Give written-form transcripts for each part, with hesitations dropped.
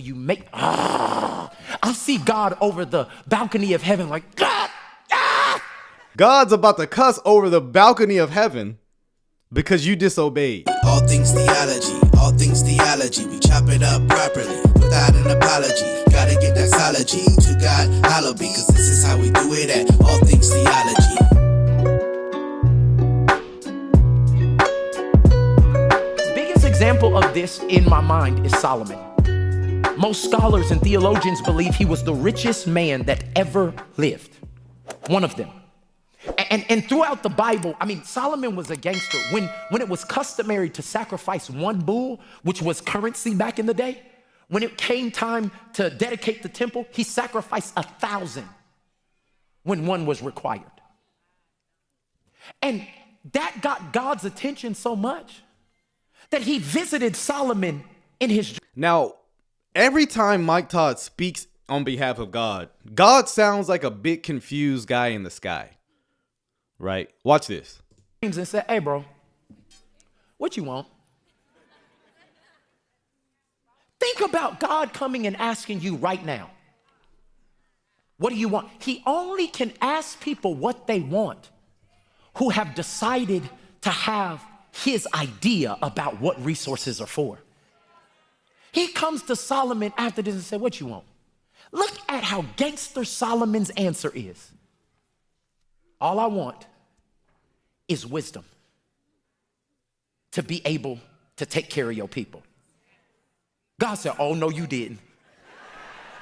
you make, I see God over the balcony of heaven like, God, God's about to cuss over the balcony of heaven because you disobeyed. All things theology, we chop it up properly without an apology. Gotta get that theology to God, hollow be, cause this is how we do it at All Things Theology. Biggest example of this in my mind is Solomon. Most scholars and theologians believe he was the richest man that ever lived. One of them. And throughout the Bible, I mean, Solomon was a gangster. When it was customary to sacrifice one bull, which was currency back in the day, when it came time to dedicate the temple, he sacrificed 1,000 when one was required. And that got God's attention so much that he visited Solomon in his dream. Now, every time Mike Todd speaks on behalf of God, God sounds like a big confused guy in the sky. Right? Watch this. And said, hey, bro, what you want? Think about God coming and asking you right now, what do you want? He only can ask people what they want who have decided to have his idea about what resources are for. He comes to Solomon after this and said, what you want? Look at how gangster Solomon's answer is. All I want is wisdom to be able to take care of your people. God said, oh, no, you didn't.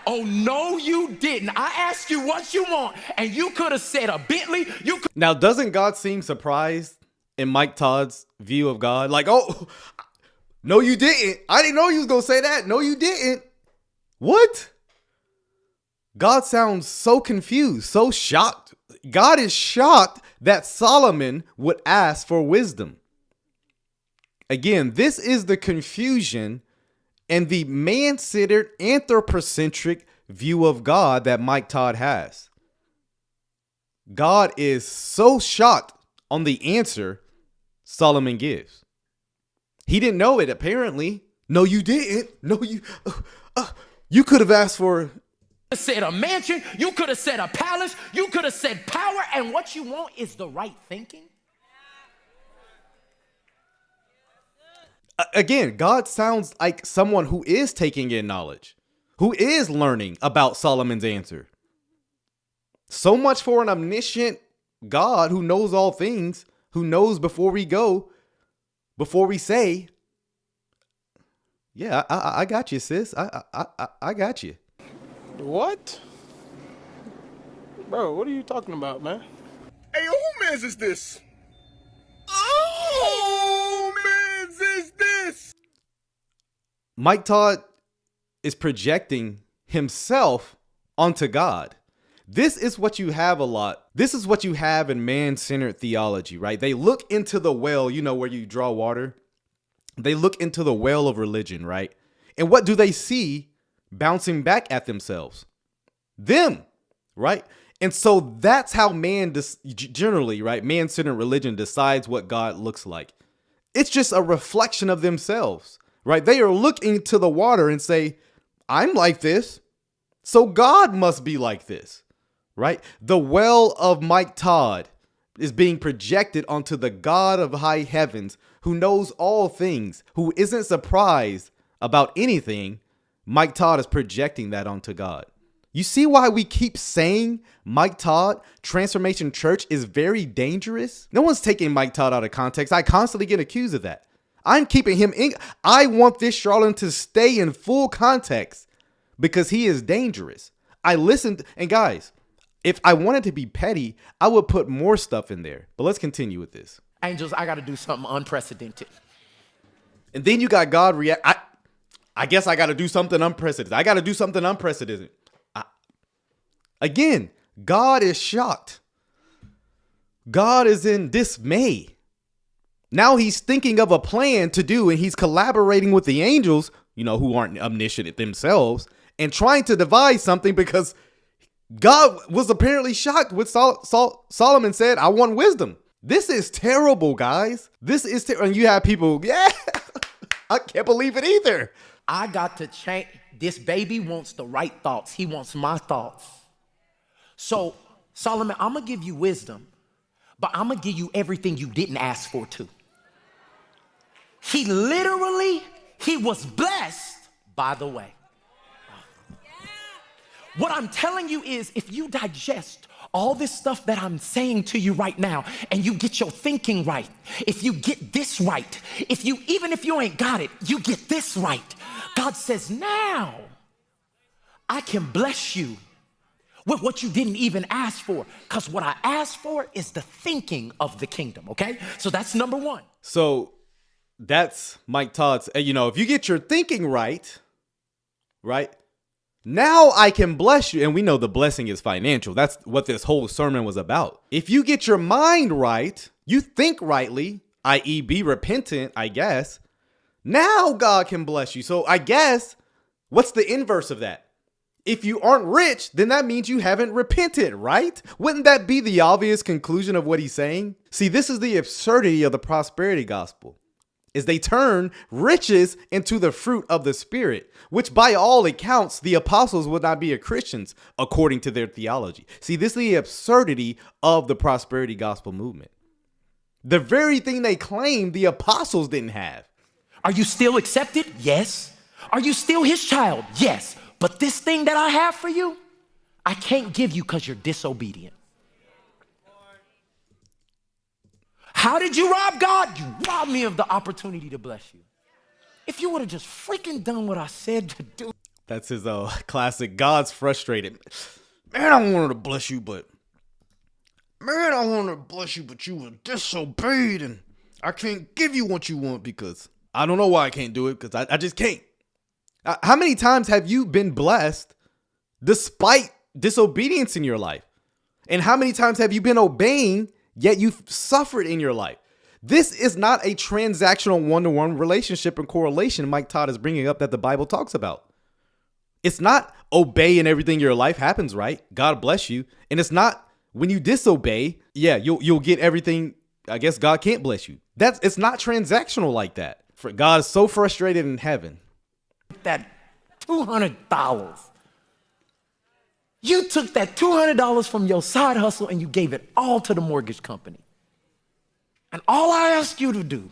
Oh, no, you didn't. I asked you what you want, and you could have said a Bentley. Now, doesn't God seem surprised in Mike Todd's view of God? Like, oh, no, you didn't. I didn't know you was going to say that. No, you didn't. What? God sounds so confused, so shocked. God is shocked that Solomon would ask for wisdom. Again, this is the confusion and the man-centered, anthropocentric view of God that Mike Todd has. God is so shocked on the answer Solomon gives. He didn't know it, apparently. No, you didn't. No, you could have asked for... said a mansion, you could have said a palace, you could have said power, and what you want is the right thinking. Again, God sounds like someone who is taking in knowledge, who is learning about Solomon's answer. So much for an omniscient God who knows all things, who knows before we go, before we say, yeah, I got you, sis. I got you. What? Bro, what are you talking about, man? Hey, who mans is this? Oh, mans is this? Mike Todd is projecting himself onto God. This is what you have a lot. This is what you have in man-centered theology, right? They look into the well, you know, where you draw water. They look into the well of religion, right? And what do they see bouncing back at themselves? Them, right? And so that's how man generally, right? Man-centered religion decides what God looks like. It's just a reflection of themselves, right? They are looking to the water and say, I'm like this, so God must be like this, right? The well of Mike Todd is being projected onto the God of high heavens who knows all things, who isn't surprised about anything. Mike Todd is projecting that onto God. You see why we keep saying Mike Todd, Transformation Church, is very dangerous? No one's taking Mike Todd out of context. I constantly get accused of that. I'm keeping him in. I want this charlatan to stay in full context because he is dangerous. I listened, and guys, if I wanted to be petty, I would put more stuff in there. But let's continue with this. Angels, I got to do something unprecedented. And then you got God react. I guess I got to do something unprecedented. I got to do something unprecedented. Again, God is shocked. God is in dismay. Now he's thinking of a plan to do, and he's collaborating with the angels, you know, who aren't omniscient themselves, and trying to devise something because God was apparently shocked when Solomon said, I want wisdom. This is terrible, guys. This is terrible. And you have people, yeah, I can't believe it either. I got to change. This baby wants the right thoughts. He wants my thoughts. So, Solomon, I'm going to give you wisdom, but I'm going to give you everything you didn't ask for too. He was blessed by the way. What I'm telling you is, if you digest all this stuff that I'm saying to you right now, and you get your thinking right, if you get this right, even if you ain't got it, you get this right. God says, now I can bless you with what you didn't even ask for, because what I asked for is the thinking of the kingdom, okay? So that's number one. So that's Mike Todd's, if you get your thinking right, now I can bless you. And we know the blessing is financial. That's what this whole sermon was about. If you get your mind right, you think rightly, i.e. be repentant, I guess, now God can bless you. So I guess, what's the inverse of that? If you aren't rich, then that means you haven't repented, right? Wouldn't that be the obvious conclusion of what he's saying? See, this is the absurdity of the prosperity gospel, is they turn riches into the fruit of the Spirit, which by all accounts, the apostles would not be Christians according to their theology. See, this is the absurdity of the prosperity gospel movement. The very thing they claim the apostles didn't have. Are you still accepted? Yes. Are you still his child? Yes. But this thing that I have for you, I can't give you because you're disobedient. How did you rob God? You robbed me of the opportunity to bless you. If you would have just freaking done what I said to do. That's his classic, God's frustrated. Man, I wanted to bless you, but you were disobeyed, and I can't give you what you want because I don't know why I can't do it, because I just can't. How many times have you been blessed despite disobedience in your life? And how many times have you been obeying, yet you've suffered in your life? This is not a transactional one-to-one relationship and correlation Mike Todd is bringing up that the Bible talks about. It's not obey and everything in your life happens right. God bless you. And it's not when you disobey, you'll get everything. I guess God can't bless you. It's not transactional like that. For God is so frustrated in heaven. That $200. You took that $200 from your side hustle and you gave it all to the mortgage company. And all I asked you to do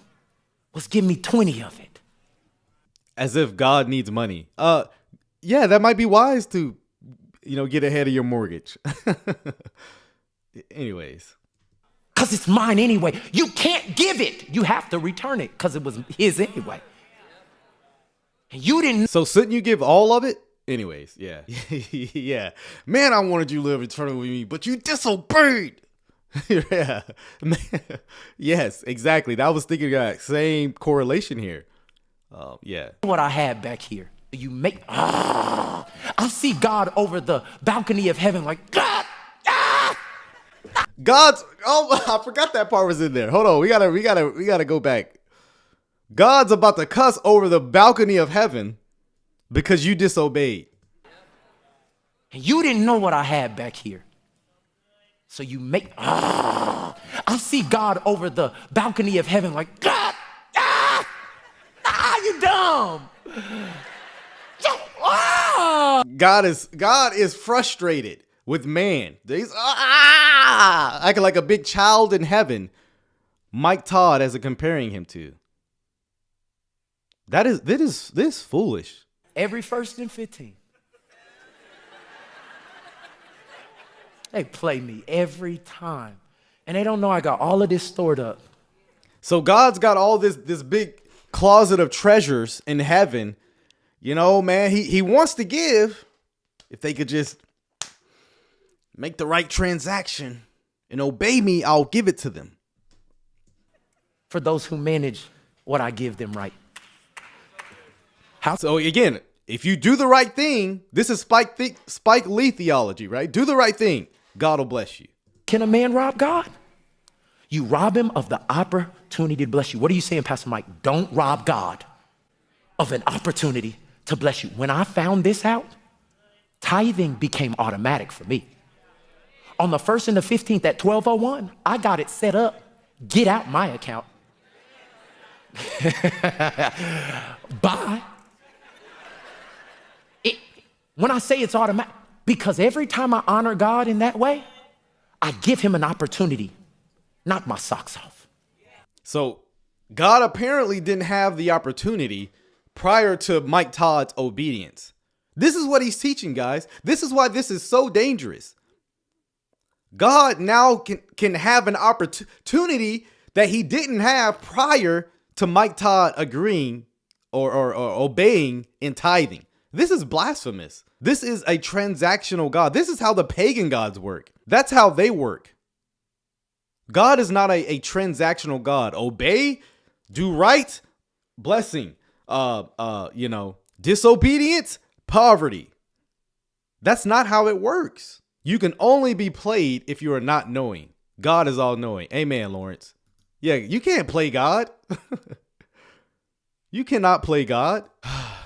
was give me 20 of it. As if God needs money. Yeah, that might be wise to, get ahead of your mortgage. Anyways. Because it's mine anyway. You can't give it. You have to return it because it was his anyway. And you didn't. So shouldn't you give all of it? Anyways, yeah. Yeah. Man, I wanted you to live eternally with me, but you disobeyed. Yeah. Yes, exactly. That was thinking that same correlation here. Yeah. What I had back here. You make. I see God over the balcony of heaven like, God. I forgot that part was in there. Hold on. We gotta go back. God's about to cuss over the balcony of heaven because you disobeyed. And you didn't know what I had back here. So you make, I see God over the balcony of heaven like, God, you dumb. God is frustrated with man. He's acting like a big child in heaven. Mike Todd as a comparing him to. This is foolish. Every 1st and 15. They play me every time. And they don't know I got all of this stored up. So God's got all this big closet of treasures in heaven. Man, he wants to give if they could just make the right transaction and obey me, I'll give it to them. For those who manage what I give them right. So again, if you do the right thing, this is Spike Lee theology, right? Do the right thing. God will bless you. Can a man rob God? You rob him of the opportunity to bless you. What are you saying, Pastor Mike? Don't rob God of an opportunity to bless you. When I found this out, tithing became automatic for me. On the 1st and the 15th at 12:01, I got it set up. Get out my account. Bye. When I say it's automatic, because every time I honor God in that way, I give him an opportunity, knock my socks off. So God apparently didn't have the opportunity prior to Mike Todd's obedience. This is what he's teaching, guys. This is why this is so dangerous. God now can have an opportunity that he didn't have prior to Mike Todd agreeing or obeying in tithing. This is blasphemous. This is a transactional God. This is how the pagan gods work. That's how they work. God is not a transactional God. Obey, do right, blessing. Disobedience, poverty. That's not how it works. You can only be played if you are not knowing. God is all knowing. Amen, Lawrence. Yeah, you can't play God. You cannot play God.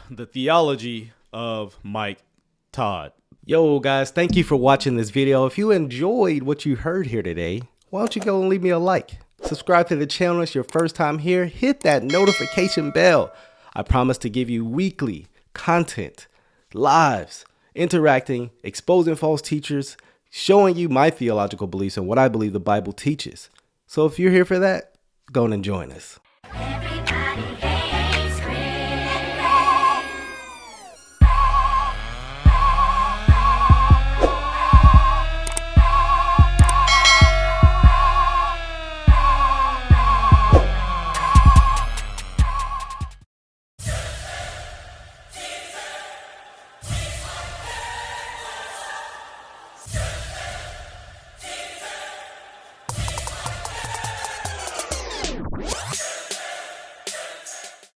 The theology of Mike Todd. Yo, guys, thank you for watching this video. If you enjoyed what you heard here today, why don't you go and leave me a like? Subscribe to the channel if it's your first time here. Hit that notification bell. I promise to give you weekly content, lives, interacting, exposing false teachers, showing you my theological beliefs and what I believe the Bible teaches. So if you're here for that, go and join us.